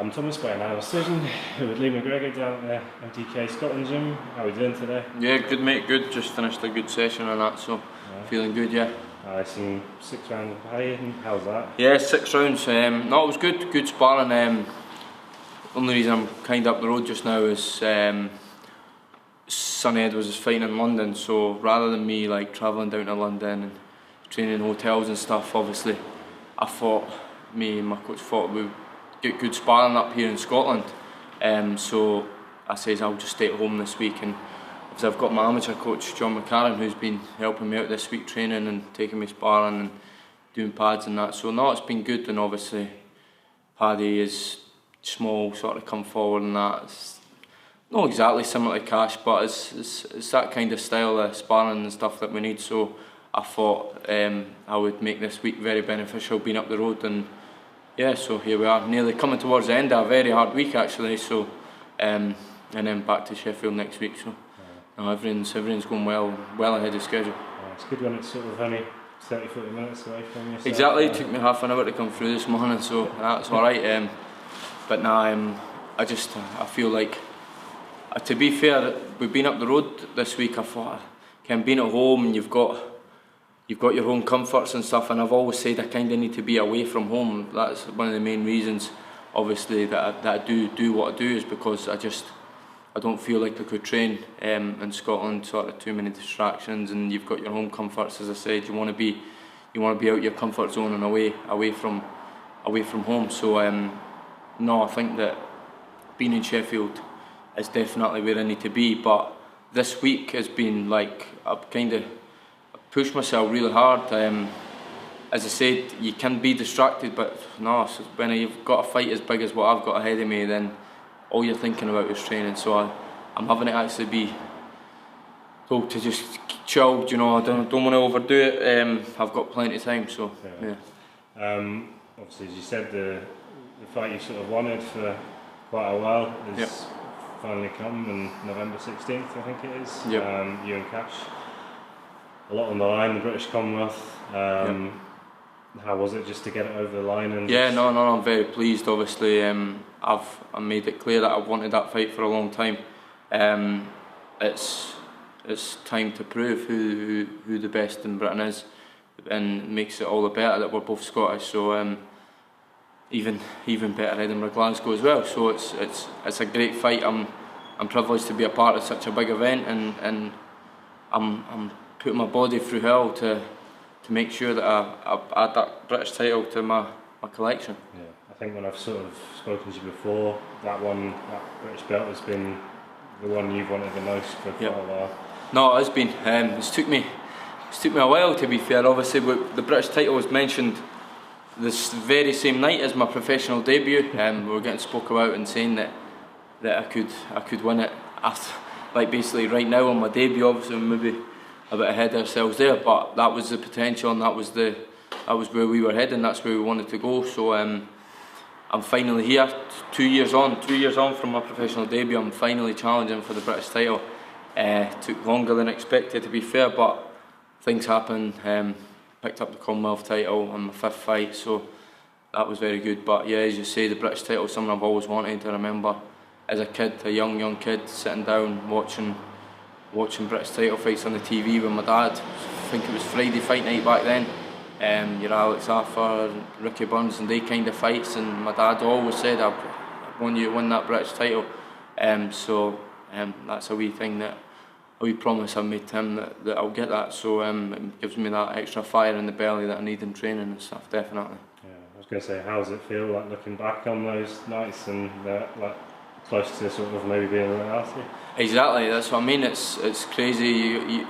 I'm Thomas by now decision with Lee McGREGOR down at the MTK Scotland gym. How are we doing today? Yeah, good mate, good. Just finished a good session and that, so feeling good, yeah. I seen 6 rounds of pay. How's that? Yeah, 6 rounds. No, it was good sparring. Only reason I'm kind of up the road just now is Sonny Edwards is fighting in London, so rather than me like travelling down to London and training in hotels and stuff, obviously I thought, me and my coach thought we'd get good sparring up here in Scotland. So I says I'll just stay at home this week, and obviously I've got my amateur coach John McCarran who's been helping me out this week training and taking me sparring and doing pads and that. So no, it's been good, and obviously Paddy is small, sort of come forward and that. It's not exactly similar to Kash, but it's that kind of style of sparring and stuff that we need. So I thought I would make this week very beneficial being up the road, and yeah, so here we are, nearly coming towards the end of a very hard week actually. So and then back to Sheffield next week. So no, everything's going well ahead of schedule. It's good when it's sort of only 30-40 minutes away from yourself. Exactly, it took me half an hour to come through this morning, so that's alright. But now I feel like, to be fair, we've been up the road this week. I thought, being at home and you've got your home comforts and stuff, and I've always said I kind of need to be away from home. That's one of the main reasons, obviously, that I do what I do, is because I don't feel like I could train in Scotland. Sort of too many distractions, and you've got your home comforts. As I said, you want to be out your comfort zone and away from home. So no, I think that being in Sheffield is definitely where I need to be. But this week has been like, I've kind of pushed myself really hard. As I said, you can be distracted, but no, so when you've got a fight as big as what I've got ahead of me, then all you're thinking about is training. So I'm having to actually be told to just chill. You know, I don't want to overdo it. I've got plenty of time, so yeah. Obviously, as you said, the fight you sort of wanted for quite a while has finally come, on November 16th, I think it is. You and Kash. A lot on the line, the British Commonwealth. How was it just to get it over the line? And no, I'm very pleased. Obviously, I've made it clear that I've wanted that fight for a long time. It's time to prove who the best in Britain is, and it makes it all the better that we're both Scottish. So even better Edinburgh, Glasgow as well. So it's a great fight. I'm privileged to be a part of such a big event, and I'm putting my body through hell to make sure that I add that British title to my collection. Yeah, I think when I've sort of spoken to you before, that British belt has been the one you've wanted the most for quite a while. No, it has been. It's took me a while, to be fair. Obviously, the British title was mentioned this very same night as my professional debut. We were getting spoke about and saying that I could win it after, like basically right now on my debut. Obviously, maybe a bit ahead of ourselves there, but that was the potential, and that was where we were heading. That's where we wanted to go. So I'm finally here, 2 years on from my professional debut. I'm finally challenging for the British title. Took longer than expected, to be fair, but things happened. Picked up the Commonwealth title on my 5th fight, so that was very good. But yeah, as you say, the British title is something I've always wanted. To remember as a kid, a young kid, sitting down watching British title fights on the TV with my dad. I think it was Friday fight night back then. Your Alex Arthur, Ricky Burns, and they kind of fights, and my dad always said, I want you to win that British title. So that's a wee thing, that a wee promise I've made to him, that I'll get that. So it gives me that extra fire in the belly that I need in training and stuff, definitely. Yeah, I was going to say, how does it feel like looking back on those nights and like close to sort of maybe being a reality? Exactly, that's what I mean. It's crazy.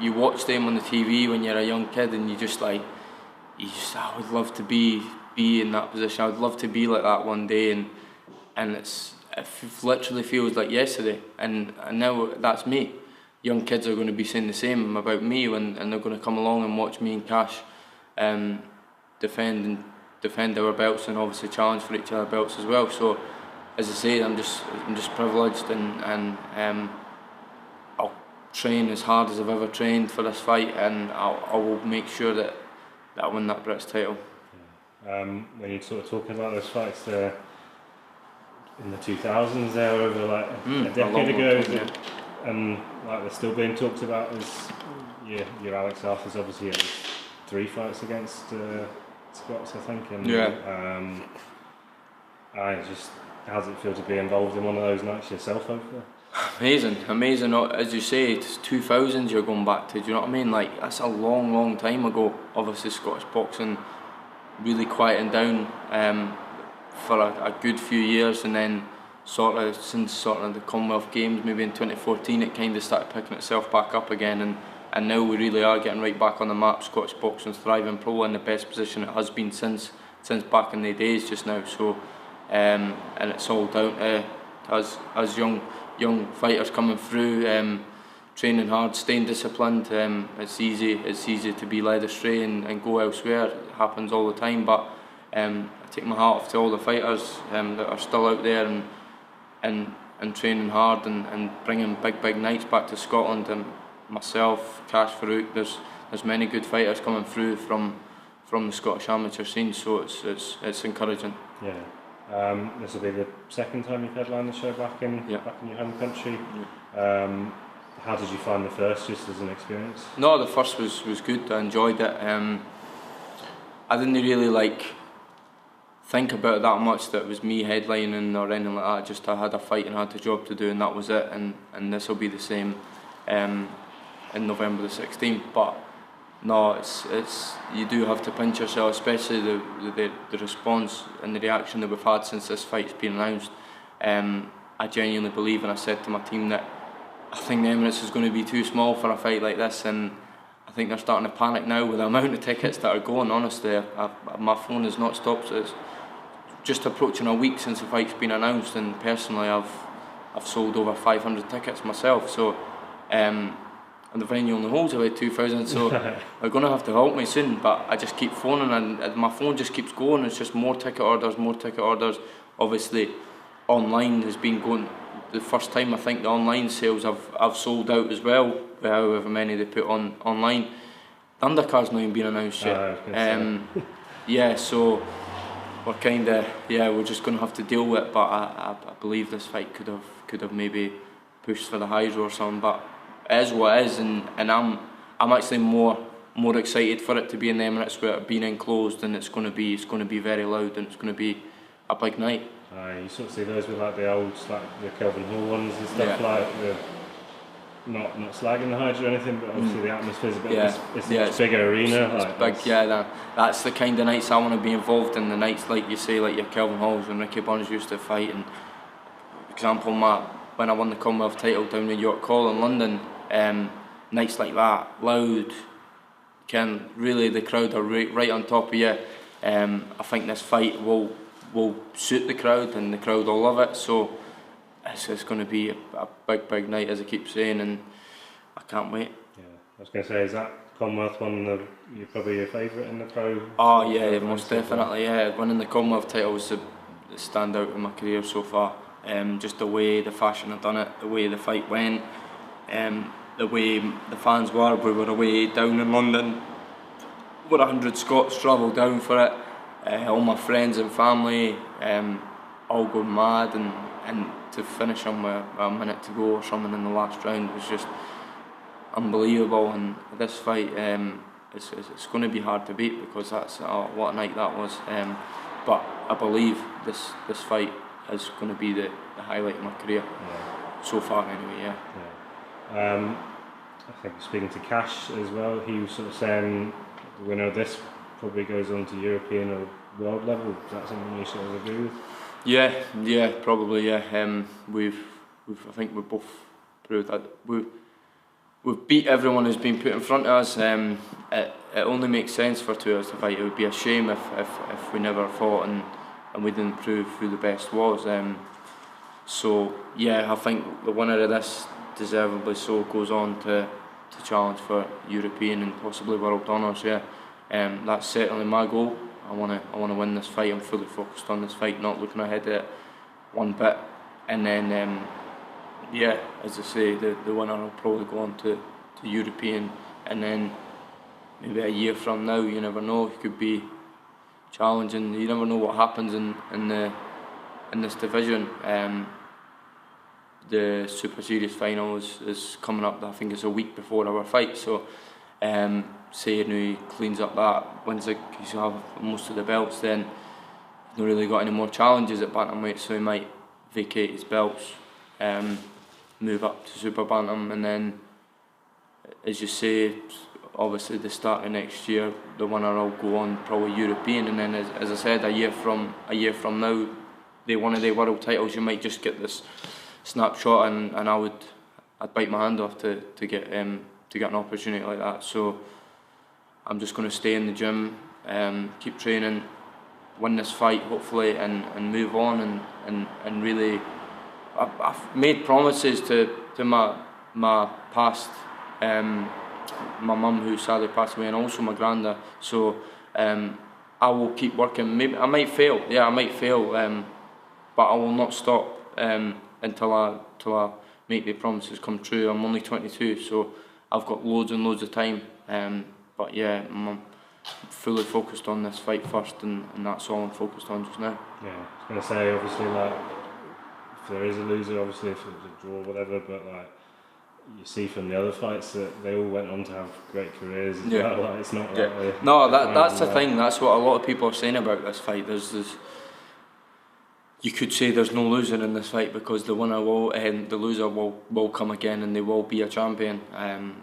You watch them on the TV when you're a young kid, and I would love to be in that position. I would love to be like that one day, and it literally feels like yesterday. And now that's me. Young kids are going to be saying the same about me, and they're going to come along and watch me and Kash defend our belts, and obviously challenge for each other's belts as well. So, as I say, I'm just privileged, and I'll train as hard as I've ever trained for this fight, and I will make sure that I win that British title. When you're sort of talking about those fights, in the 2000s there, over like a decade ago, and like they're still being talked about as your Alex Arthur's obviously had 3 fights against Scots, I think, and how does it feel to be involved in one of those nights yourself, hopefully? Amazing. As you say, it's 2000s you're going back to. Do you know what I mean? Like, that's a long time ago. Obviously, Scottish boxing really quieting down for a good few years, and then since the Commonwealth Games, maybe in 2014, it kind of started picking itself back up again, and now we really are getting right back on the map. Scottish boxing's thriving, probably in the best position it has been since back in the days just now. So, and it's all down to us young fighters coming through, training hard, staying disciplined. It's easy to be led astray and go elsewhere. It happens all the time, but I take my hat off to all the fighters that are still out there and training hard and bringing big nights back to Scotland. And myself, Kash Farooq, there's many good fighters coming through from the Scottish amateur scene, so it's encouraging. Yeah. This will be the second time you've headlined the show back in your home country. How did you find the first, just as an experience? No, the first was good. I enjoyed it. I didn't really think about it that much, that it was me headlining or anything like that. Just I had a fight and I had a job to do, and that was it. And this will be the same in November the 16th. But no, it's you do have to pinch yourself, especially the response and the reaction that we've had since this fight's been announced. I genuinely believe, and I said to my team, that I think the Emirates is going to be too small for a fight like this, and I think they're starting to panic now with the amount of tickets that are going. Honestly, my phone has not stopped. It's just approaching a week since the fight's been announced, and personally I've sold over 500 tickets myself. So and the venue only holds about 2,000, so they're going to have to help me soon. But I just keep phoning, and my phone just keeps going. It's just more ticket orders. Obviously, online has been going. The first time I think the online sales I've sold out as well, however many they put on online. The undercard's not even been announced yet. Yeah, so we're just going to have to deal with it. But I believe this fight could have maybe pushed for the Hydro or something. But it is what it is, and I'm actually more excited for it to be in the Emirates, where it being enclosed, and it's going to be very loud, and it's going to be a big night. You sort of see those with the old, the Kelvin Hall ones and stuff, not slagging the Hydro or anything, but obviously the atmosphere's a bit. It's a bigger arena. It's big. That's the kind of nights I want to be involved in. The nights like you say, like your Kelvin Halls when Ricky Burns used to fight. And for example, when I won the Commonwealth title down in York Hall in London, nights like that, loud, really the crowd are right on top of you. I think this fight will suit the crowd, and the crowd will love it. So it's going to be a big night, as I keep saying, and I can't wait. Yeah, I was going to say, is that Commonwealth one probably your favourite in the pro? Oh yeah, most definitely. Yeah, winning the Commonwealth title was the standout in my career so far. Just the way, the fashion I've done it, the way the fight went, the way the fans were. We were away down in London. Over 100 Scots travelled down for it. All my friends and family, all going mad, and to finish on with a minute to go or something in the last round was just unbelievable. And this fight, it's going to be hard to beat, because that's what a night that was. But I believe this fight is going to be the highlight of my career so far, anyway. I think speaking to Kash as well, he was sort of saying the winner of this probably goes on to European or world level. Is that something you sort of agree with? Yeah, probably. I think we've both proved that we've beat everyone who's been put in front of us. It only makes sense for two of us to fight. It would be a shame if we never fought and we didn't prove who the best was. So yeah, I think the winner of this, deservedly so, goes on to challenge for European and possibly world honours. That's certainly my goal. I want to win this fight. I'm fully focused on this fight, not looking ahead at it one bit. And then as I say, the winner will probably go on to European, and then maybe a year from now, you never know, he could be challenging. You never know what happens in division. The Super Series final is coming up. I think it's a week before our fight. So, say he cleans up that, wins he's have most of the belts, then he's not really got any more challenges at bantamweight. So he might vacate his belts, move up to super bantam, and then, as you say, obviously the start of next year, the winner will go on probably European, and then as I said, a year from now, they one of the world titles, you might just get this snapshot, and I'd bite my hand off to get an opportunity like that. So I'm just going to stay in the gym, keep training, win this fight hopefully, and move on, and really, I've made promises to my past, my mum who sadly passed away, and also my granda. So I will keep working. Maybe I might fail, but I will not stop until I make the promises come true. I'm only 22, so I've got loads and loads of time. But yeah, I'm fully focused on this fight first, and that's all I'm focused on just now. Yeah, I was going to say, obviously, like, if there is a loser, obviously if it's a draw, whatever, but like, you see from the other fights that they all went on to have great careers as well. Like, it's not like no, that's the thing. That's what a lot of people are saying about this fight. There's you could say there's no losing in this fight, because the winner will and the loser will come again, and they will be a champion.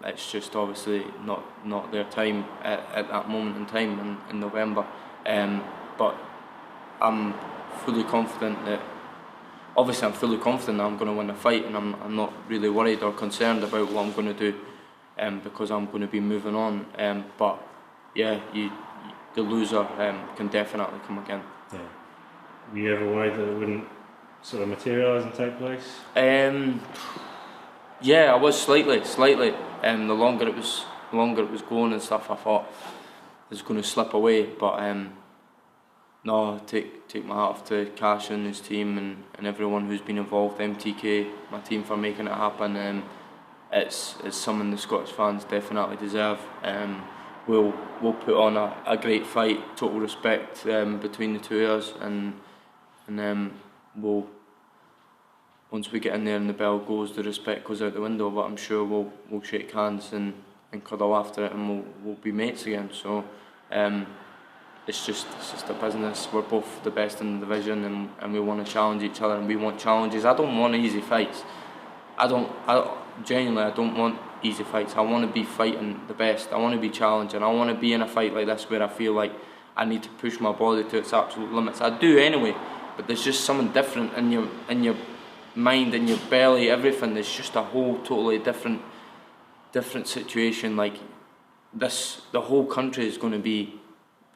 It's just obviously not their time at that moment in time in November. But I'm fully confident that. Obviously, I'm fully confident that I'm going to win the fight, and I'm not really worried or concerned about what I'm going to do, because I'm going to be moving on. But yeah, the loser can definitely come again. Yeah. Were you ever worried that it wouldn't sort of materialise and take place? Yeah, I was slightly. The longer it was going and stuff, I thought it was going to slip away. But no, take my hat off to Kash and his team and everyone who's been involved, MTK, my team, for making it happen. It's something the Scottish fans definitely deserve. We'll put on a great fight, total respect between the two of us, and we'll, once we get in there and the bell goes, the respect goes out the window. But I'm sure we'll shake hands and cuddle after it, and we'll be mates again. So. It's just a business. We're both the best in the division, and we want to challenge each other, and we want challenges. I don't want easy fights. Genuinely, I don't want easy fights. I want to be fighting the best. I want to be challenging. I want to be in a fight like this where I feel like I need to push my body to its absolute limits. I do anyway, but there's just something different in your mind, in your belly, everything. There's just a whole totally different situation. Like this, the whole country is going to be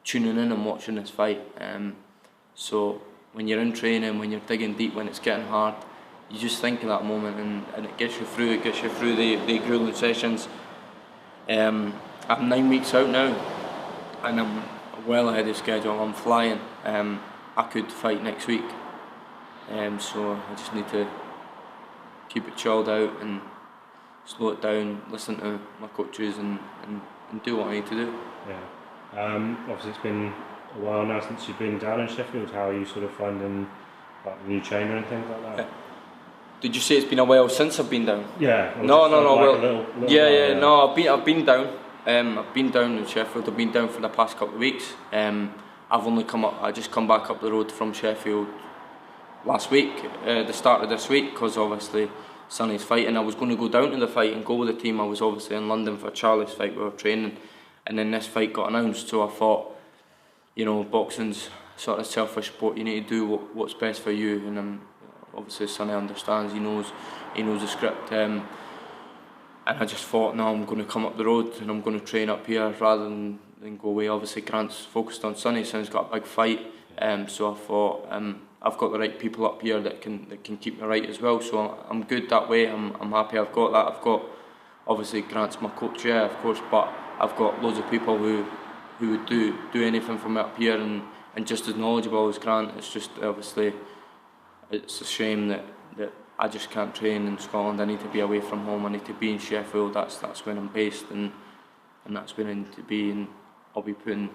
tuning in and watching this fight. So when you're in training, when you're digging deep, when it's getting hard, you just think of that moment, and it gets you through. It gets you through the grueling sessions. I'm 9 weeks out now, and I'm well ahead of schedule. I'm flying. I could fight next week. So I just need to keep it chilled out and slow it down, listen to my coaches, and do what I need to do. Yeah. Obviously, it's been a while now since you've been down in Sheffield. How are you sort of finding like the new trainer and things like that? Did you say it's been a while since I've been down? Yeah. No. Like Well, yeah. No, I've been down. I've been down in Sheffield. I've been down for the past couple of weeks. I've only come up. I just come back up the road from Sheffield last week, the start of this week, because obviously Sonny's fighting. I was going to go down to the fight and go with the team. I was obviously in London for Charlie's fight. We were training. And then this fight got announced, so I thought, boxing's sort of selfish sport. You need to do what's best for you, and obviously Sonny understands. He knows the script, and I just thought, no, I'm going to come up the road and I'm going to train up here rather than go away. Obviously Grant's focused on Sonny, Sonny's got a big fight, so I thought I've got the right people up here that can keep me right as well. So I'm good that way. I'm happy I've got that. I've got, obviously Grant's my coach, yeah, of course, but I've got loads of people who would do anything for me up here, and just as knowledgeable as Grant. It's just obviously it's a shame that I just can't train in Scotland. I need to be away from home. I need to be in Sheffield. That's where I'm based, and that's where I need to be. And I'll be putting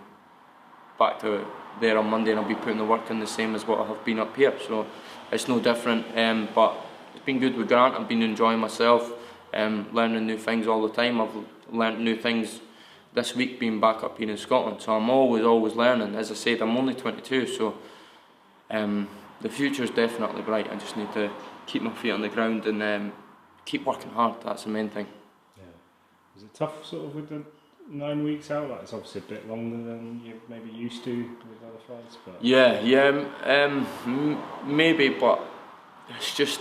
back to there on Monday, and I'll be putting the work in the same as what I have been up here. So it's no different. But it's been good with Grant. I've been enjoying myself, learning new things all the time. I've learnt new things this week being back up here in Scotland. So I'm always learning. As I said, I'm only 22, so the future is definitely bright. I just need to keep my feet on the ground and keep working hard. That's the main thing. Yeah. Is it tough sort of with the 9 weeks out? Like, it's obviously a bit longer than you're maybe used to with other fights. But maybe, but it's just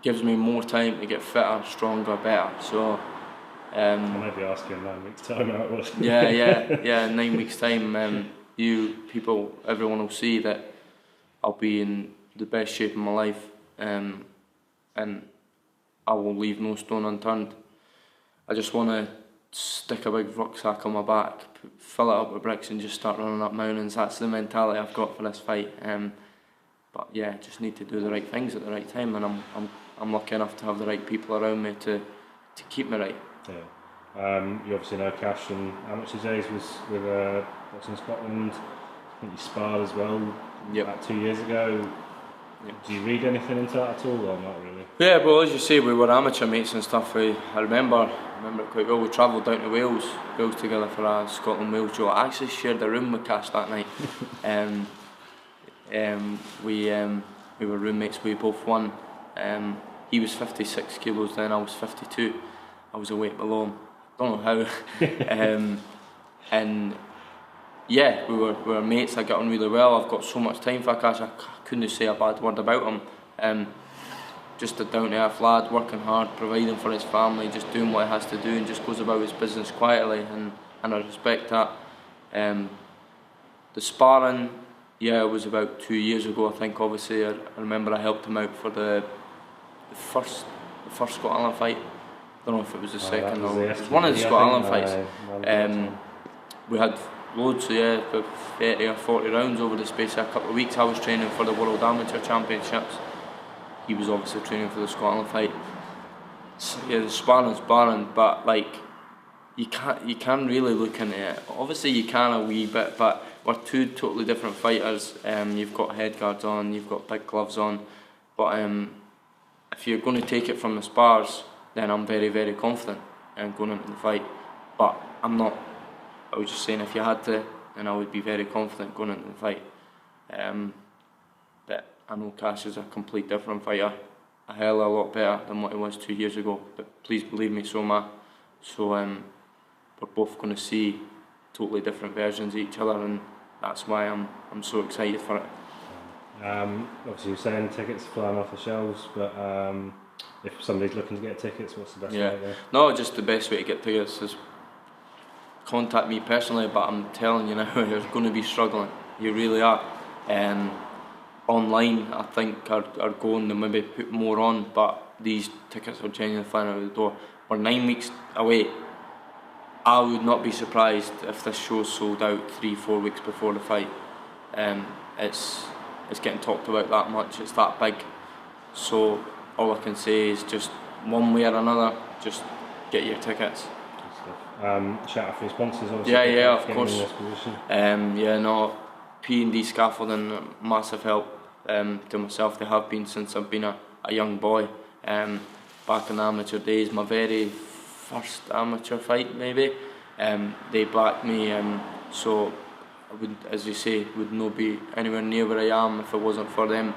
gives me more time to get fitter, stronger, better. So I'll maybe ask you in 9 weeks' time how it was. yeah. In 9 weeks' time, everyone will see that I'll be in the best shape of my life, and I will leave no stone unturned. I just want to stick a big rucksack on my back, fill it up with bricks, and just start running up mountains. That's the mentality I've got for this fight. But yeah, just need to do the right things at the right time, and I'm lucky enough to have the right people around me to keep me right. Yeah. You obviously know Kash, and how much his days was with boxing Scotland. I think you sparred as well. Yep. About 2 years ago. Yep. Do you read anything into that at all, or not really? Yeah, well, as you say, we were amateur mates and stuff. I remember it quite well. We travelled down to Wales together for a Scotland-Wales show. I actually shared a room with Kash that night. We were roommates. We both won. He was 56 kilos then. I was 52. I was a weight below him. Don't know how. And yeah, we were mates. I got on really well. I've got so much time for Kash. I couldn't say a bad word about him. Just a down-to-earth lad, working hard, providing for his family, just doing what he has to do, and just goes about his business quietly, and I respect that. The sparring, it was about 2 years ago, I think. Obviously, I remember I helped him out for the first Scot Allen fight. I don't know if it was the second or it was one of the Scot Allen fights. We had loads, about 30 or 40 rounds over the space of a couple of weeks. I was training for the World Amateur Championships. He was obviously training for the Scot Allen fight. So, yeah, the sparring's barren, but like you can't really look into it. Obviously you can a wee bit, but we're two totally different fighters. You've got head guards on, you've got big gloves on, but if you're going to take it from the spars, then I'm very, very confident going into the fight. But I'm not. I was just saying, if you had to, then I would be very confident going into the fight. But I know Kash is a complete different fighter, a hell of a lot better than what he was 2 years ago. But please believe me, so am I. So we're both going to see totally different versions of each other, and that's why I'm so excited for it. Obviously you're saying tickets flying off the shelves, but if somebody's looking to get tickets, what's the best way there? No, just the best way to get tickets is contact me personally, but I'm telling you now, you're going to be struggling. You really are. Online, I think, are going to maybe put more on, but these tickets are genuinely flying out the door. We're 9 weeks away. I would not be surprised if this show's sold out 3-4 weeks before the fight. It's getting talked about that much. It's that big. So all I can say is just one way or another, just get your tickets. Shout out for your sponsors, obviously. Yeah, of course. P&D Scaffolding, massive help to myself. They have been since I've been a young boy. Back in the amateur days, my very first amateur fight maybe, they backed me, so I would, as you say, would not be anywhere near where I am if it wasn't for them.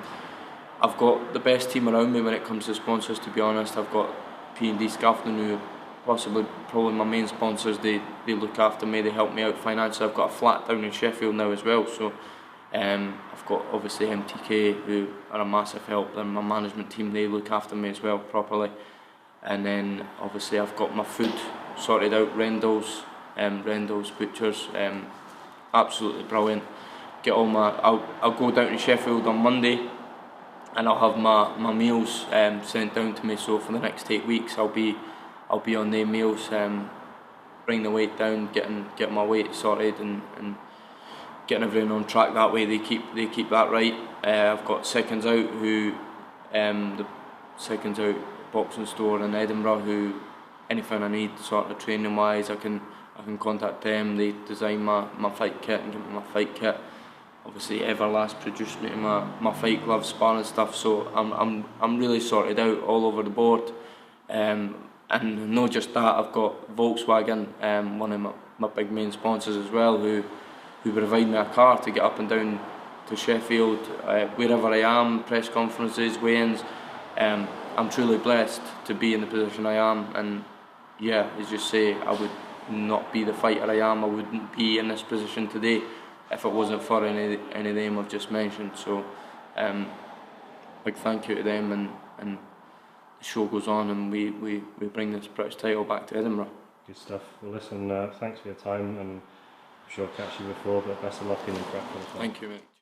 I've got the best team around me when it comes to sponsors, to be honest. I've got P&D Scaffolding, who probably my main sponsors. They look after me, they help me out financially. I've got a flat down in Sheffield now as well, so I've got obviously MTK, who are a massive help, and my management team, they look after me as well properly. And then obviously I've got my food sorted out, Rendell's Butchers, absolutely brilliant. Get all I'll go down to Sheffield on Monday, and I'll have my meals sent down to me. So for the next 8 weeks, I'll be on their meals, bring the weight down, get my weight sorted, and getting everything on track that way. They keep that right. I've got Seconds Out, who the Seconds Out boxing store in Edinburgh, who anything I need sort of training wise, I can I can contact them. They design my fight kit and give me my fight kit. Obviously, Everlast produced me my fight gloves, sparring stuff. So I'm really sorted out all over the board. And not just that, I've got Volkswagen, one of my big main sponsors as well, who provide me a car to get up and down to Sheffield, wherever I am, press conferences, weigh-ins. I'm truly blessed to be in the position I am, and yeah, as you say, I would not be the fighter I am, I wouldn't be in this position today if it wasn't for any of them I've just mentioned. So big thank you to them, and the show goes on, and we bring this British title back to Edinburgh. Good stuff. Well listen, thanks for your time, and I'm sure I'll catch you before, but best of luck in your prep. Thank you, mate.